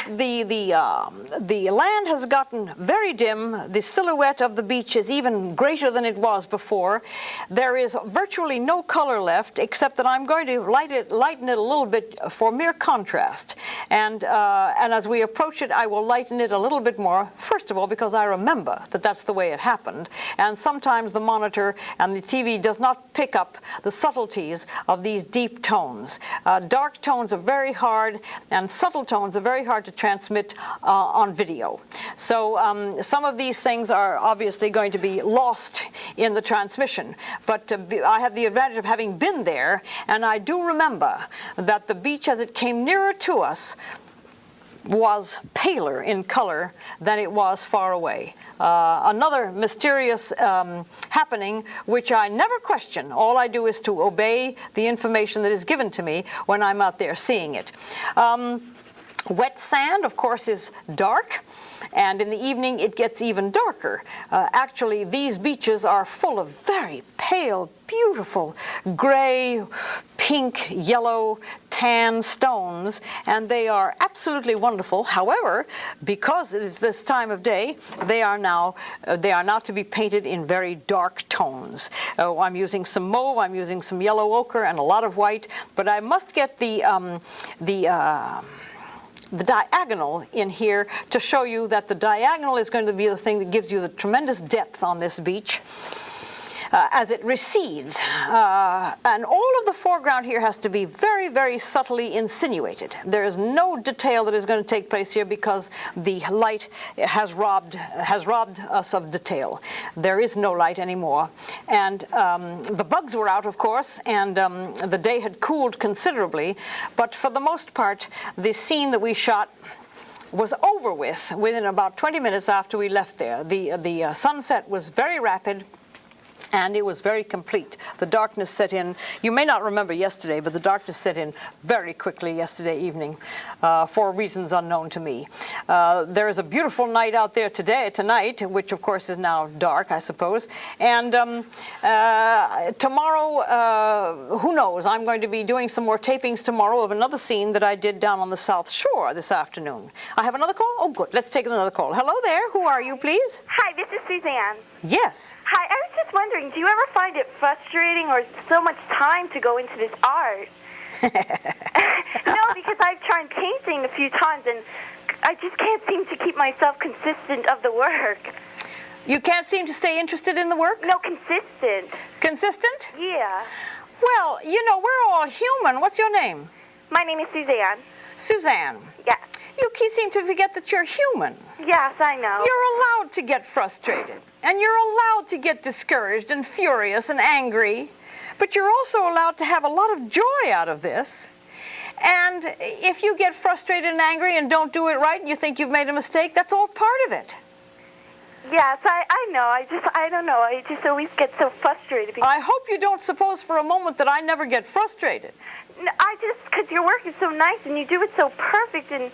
land has gotten very dim. The silhouette of the beach is even greater than it was before. There is virtually no color left, except that I'm going to lighten it a little bit for mere contrast. And as we approach it, I will lighten it a little bit more, first of all, because I remember that that's the way it happened. And sometimes the monitor and the TV does not pick up the subtleties of these deep tones. Dark tones are very hard, and subtle tones are very hard to transmit on video. So some of these things are obviously going to be lost in the transmission. But I have the advantage of having been there, and I do remember that the beach as it came nearer to us was paler in color than it was far away. Another mysterious happening, which I never question. All I do is to obey the information that is given to me when I'm out there seeing it. Wet sand, of course, is dark, and in the evening it gets even darker. Actually, these beaches are full of very pale, beautiful gray, pink, yellow, tan stones, and they are absolutely wonderful. However, because it is this time of day, they are now to be painted in very dark tones. I'm using some mauve, I'm using some yellow ochre, and a lot of white, but I must get the diagonal in here to show you that the diagonal is going to be the thing that gives you the tremendous depth on this beach as it recedes. And all of the foreground here has to be very, very subtly insinuated. There is no detail that is going to take place here because the light has robbed us of detail. There is no light anymore. And the bugs were out, of course, and the day had cooled considerably. But for the most part, the scene that we shot was over with within about 20 minutes after we left there. The sunset was very rapid, and it was very complete. The darkness set in. You may not remember yesterday, but the darkness set in very quickly yesterday evening for reasons unknown to me. There is a beautiful night out there tonight, which of course is now dark, I suppose. And tomorrow, who knows? I'm going to be doing some more tapings tomorrow of another scene that I did down on the South Shore this afternoon. I have another call? Oh, good. Let's take another call. Hello there. Who are you, please? Hi, this is Suzanne. Yes. Hi, I was just wondering, do you ever find it frustrating or so much time to go into this art? No, because I've tried painting a few times, and I just can't seem to keep myself consistent of the work. You can't seem to stay interested in the work? No, consistent. Consistent? Yeah. Well, you know, we're all human. What's your name? My name is Suzanne. Suzanne. Yes. You seem to forget that you're human. Yes, I know. You're allowed to get frustrated, and you're allowed to get discouraged and furious and angry, but you're also allowed to have a lot of joy out of this. And if you get frustrated and angry and don't do it right and you think you've made a mistake, that's all part of it. Yes, I know. I don't know. I just always get so frustrated. I hope you don't suppose for a moment that I never get frustrated. Because your work is so nice and you do it so perfect, and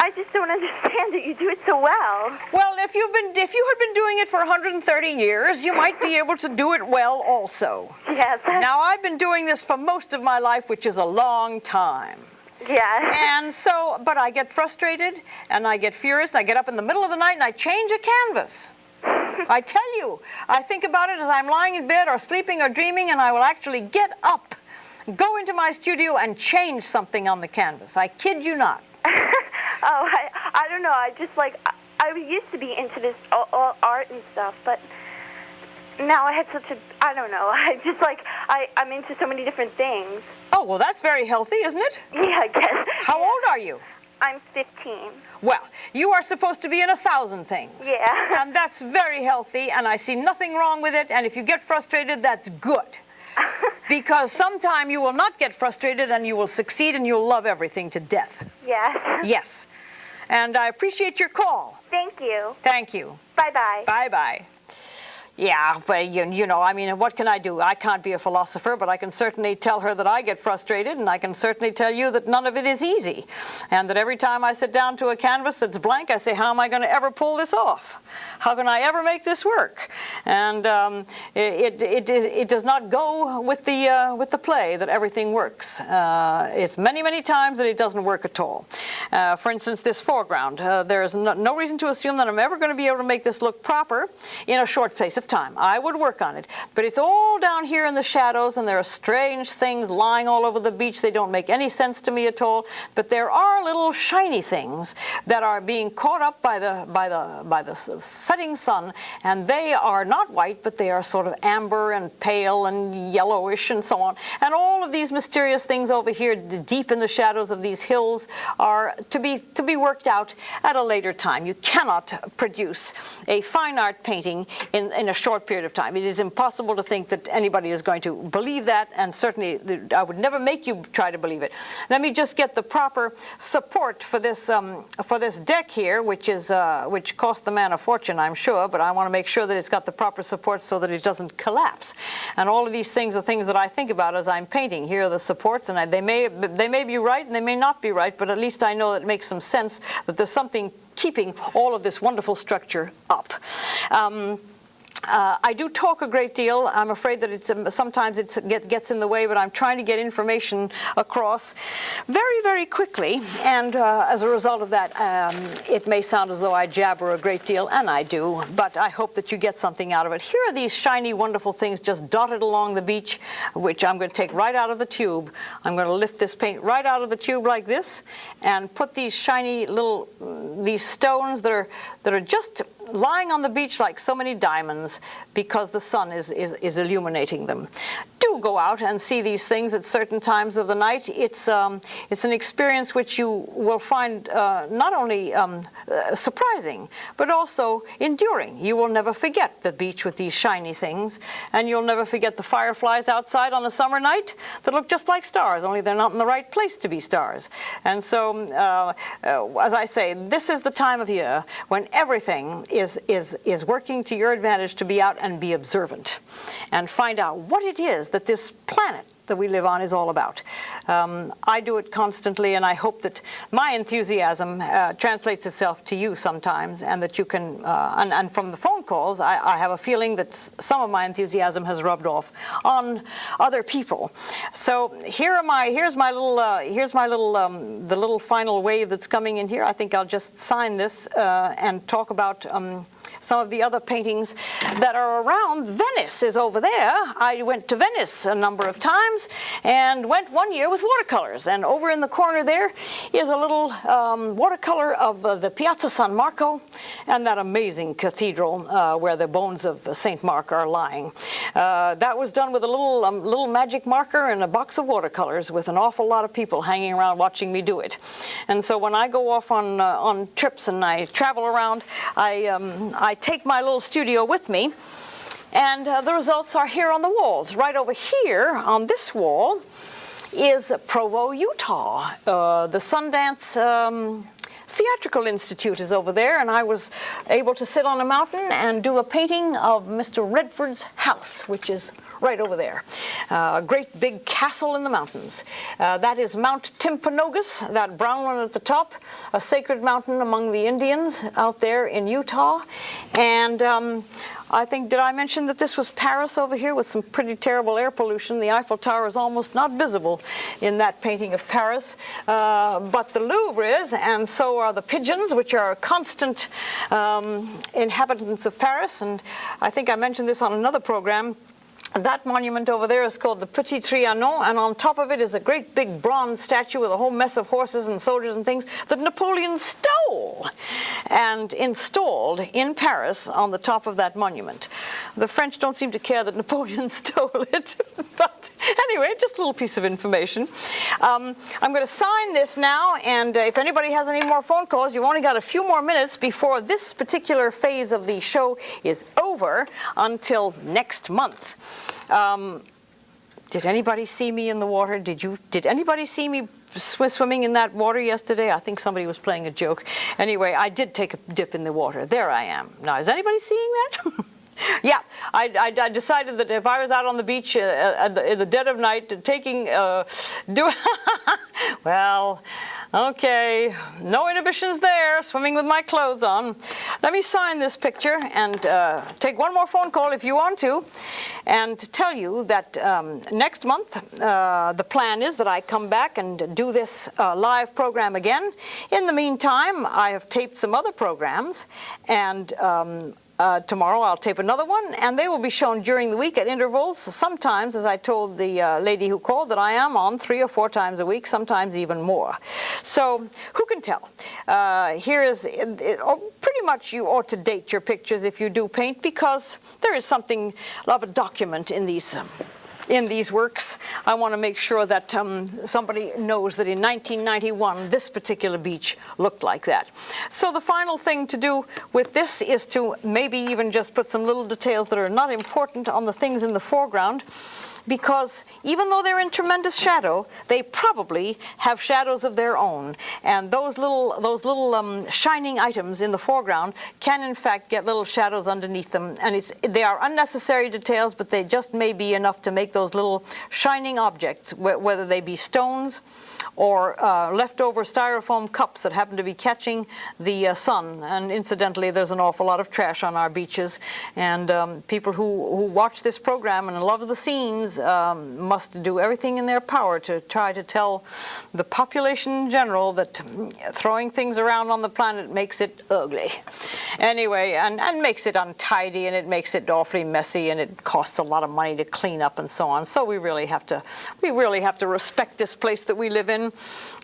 I just don't understand that you do it so well. Well, if you had been doing it for 130 years, you might be able to do it well also. Yes. Now, I've been doing this for most of my life, which is a long time. Yes. And so, but I get frustrated and I get furious. I get up in the middle of the night and I change a canvas. I tell you, I think about it as I'm lying in bed or sleeping or dreaming, and I will actually get up, go into my studio and change something on the canvas. I kid you not. I don't know. I used to be into this all art and stuff, but now I had I don't know. I'm into so many different things. Oh, well, that's very healthy, isn't it? Yeah, I guess. How old are you? I'm 15. Well, you are supposed to be in 1,000 things. Yeah. And that's very healthy, and I see nothing wrong with it, and if you get frustrated, that's good. Because sometime you will not get frustrated and you will succeed and you'll love everything to death. Yes. Yes. And I appreciate your call. Thank you. Thank you. Bye-bye. Bye-bye. Yeah, but you know, I mean, what can I do? I can't be a philosopher, but I can certainly tell her that I get frustrated, and I can certainly tell you that none of it is easy. And that every time I sit down to a canvas that's blank, I say, how am I going to ever pull this off? How can I ever make this work? And it does not go with the play that everything works. It's many, many times that it doesn't work at all. For instance, this foreground. There is no reason to assume that I'm ever going to be able to make this look proper in a short space of time. I would work on it, but it's all down here in the shadows, and there are strange things lying all over the beach. They don't make any sense to me at all, but there are little shiny things that are being caught up by the setting sun, and they are not white, but they are sort of amber and pale and yellowish and so on. And all of these mysterious things over here deep in the shadows of these hills are to be worked out at a later time. You cannot produce a fine art painting in a short period of time. It is impossible to think that anybody is going to believe that, and certainly I would never make you try to believe it. Let me just get the proper support for this deck here, which cost the man a fortune, I'm sure, but I want to make sure that it's got the proper support so that it doesn't collapse. And all of these things are things that I think about as I'm painting. Here are the supports, and they may be right and they may not be right, but at least I know that it makes some sense that there's something keeping all of this wonderful structure up. I do talk a great deal. I'm afraid that sometimes it gets in the way, but I'm trying to get information across very, very quickly. And as a result of that, it may sound as though I jabber a great deal, and I do, but I hope that you get something out of it. Here are these shiny, wonderful things just dotted along the beach, which I'm going to take right out of the tube. I'm going to lift this paint right out of the tube like this and put these shiny these stones that are just lying on the beach like so many diamonds because the sun is illuminating them. Do go out and see these things at certain times of the night. It's an experience which you will find not only surprising, but also enduring. You will never forget the beach with these shiny things, and you'll never forget the fireflies outside on a summer night that look just like stars, only they're not in the right place to be stars. And so, as I say, this is the time of year when everything is working to your advantage to be out and be observant and find out what it is that this planet that we live on is all about. I do it constantly, and I hope that my enthusiasm translates itself to you sometimes, and that you can, and from the phone calls, I have a feeling that some of my enthusiasm has rubbed off on other people. So here's my little the little final wave that's coming in here. I think I'll just sign this and talk about some of the other paintings that are around. Venice is over there. I went to Venice a number of times and went one year with watercolors. And over in the corner there is a little watercolor of the Piazza San Marco and that amazing cathedral where the bones of St. Mark are lying. That was done with a little magic marker and a box of watercolors with an awful lot of people hanging around watching me do it. And so when I go off on trips and I travel around, I take my little studio with me, and the results are here on the walls. Right over here on this wall is Provo, Utah. The Sundance Theatrical Institute is over there, and I was able to sit on a mountain and do a painting of Mr. Redford's house, which is right over there. A great big castle in the mountains. That is Mount Timpanogos, that brown one at the top, a sacred mountain among the Indians out there in Utah. And I think, did I mention that this was Paris over here with some pretty terrible air pollution? The Eiffel Tower is almost not visible in that painting of Paris. But the Louvre is, and so are the pigeons, which are constant inhabitants of Paris. And I think I mentioned this on another program. That monument over there is called the Petit Trianon, and on top of it is a great big bronze statue with a whole mess of horses and soldiers and things that Napoleon stole and installed in Paris on the top of that monument. The French don't seem to care that Napoleon stole it, but anyway, just a little piece of information. I'm going to sign this now, and if anybody has any more phone calls, you've only got a few more minutes before this particular phase of the show is over until next month. Did anybody see me in the water? Did anybody see me swimming in that water yesterday? I think somebody was playing a joke. Anyway, I did take a dip in the water. There I am. Now, is anybody seeing that? Yeah, I decided that if I was out on the beach in the dead of night taking, well, okay, no inhibitions there, swimming with my clothes on. Let me sign this picture and take one more phone call if you want to, and tell you that next month the plan is that I come back and do this live program again. In the meantime, I have taped some other programs, and tomorrow I'll tape another one, and they will be shown during the week at intervals. Sometimes, as I told the lady who called, that I am on 3 or 4 times a week, sometimes even more. So who can tell? Here is, pretty much you ought to date your pictures if you do paint, because there is something of a document in these works. I want to make sure that somebody knows that in 1991 this particular beach looked like that. So the final thing to do with this is to maybe even just put some little details that are not important on the things in the foreground, because even though they're in tremendous shadow, they probably have shadows of their own, and those little shining items in the foreground can in fact get little shadows underneath them, and they are unnecessary details, but they just may be enough to make those little shining objects, whether they be stones or leftover styrofoam cups that happen to be catching the sun. And incidentally, there's an awful lot of trash on our beaches, and people who watch this program and love the scenes must do everything in their power to try to tell the population in general that throwing things around on the planet makes it ugly. Anyway, and makes it untidy, and it makes it awfully messy, and it costs a lot of money to clean up and so on. So we really have to respect this place that we live in.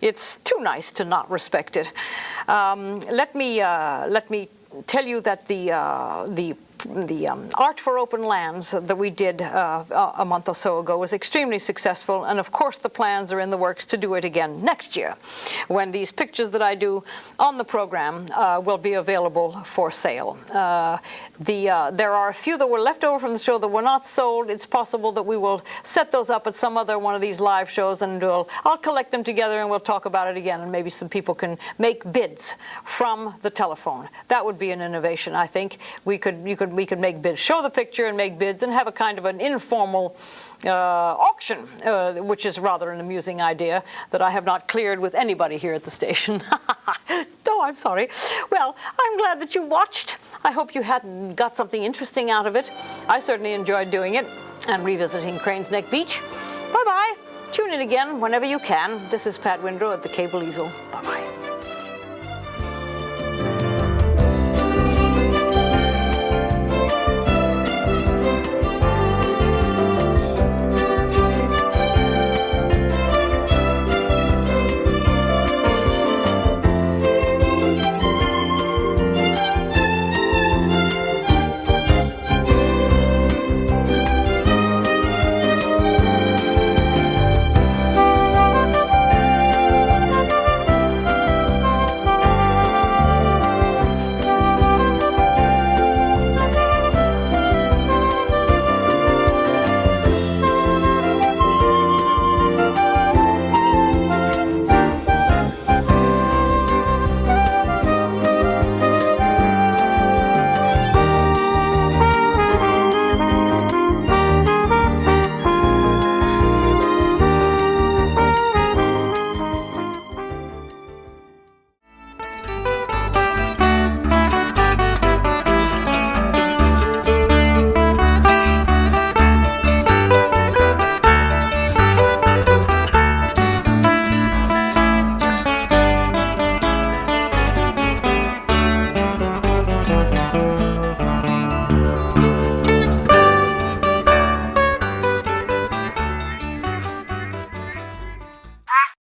It's too nice to not respect it. Let me tell you that the Art for Open Lands that we did a month or so ago was extremely successful, and of course the plans are in the works to do it again next year, when these pictures that I do on the program will be available for sale. There are a few that were left over from the show that were not sold. It's possible that we will set those up at some other one of these live shows, and I'll collect them together and we'll talk about it again, and maybe some people can make bids from the telephone. That would be an innovation, I think. We could make bids, show the picture and make bids, and have a kind of an informal auction, which is rather an amusing idea that I have not cleared with anybody here at the station. No, I'm sorry. Well, I'm glad that you watched. I hope you hadn't got something interesting out of it. I certainly enjoyed doing it and revisiting Crane's Neck Beach. Bye-bye. Tune in again whenever you can. This is Pat Windrow at the Cable Easel. Bye-bye.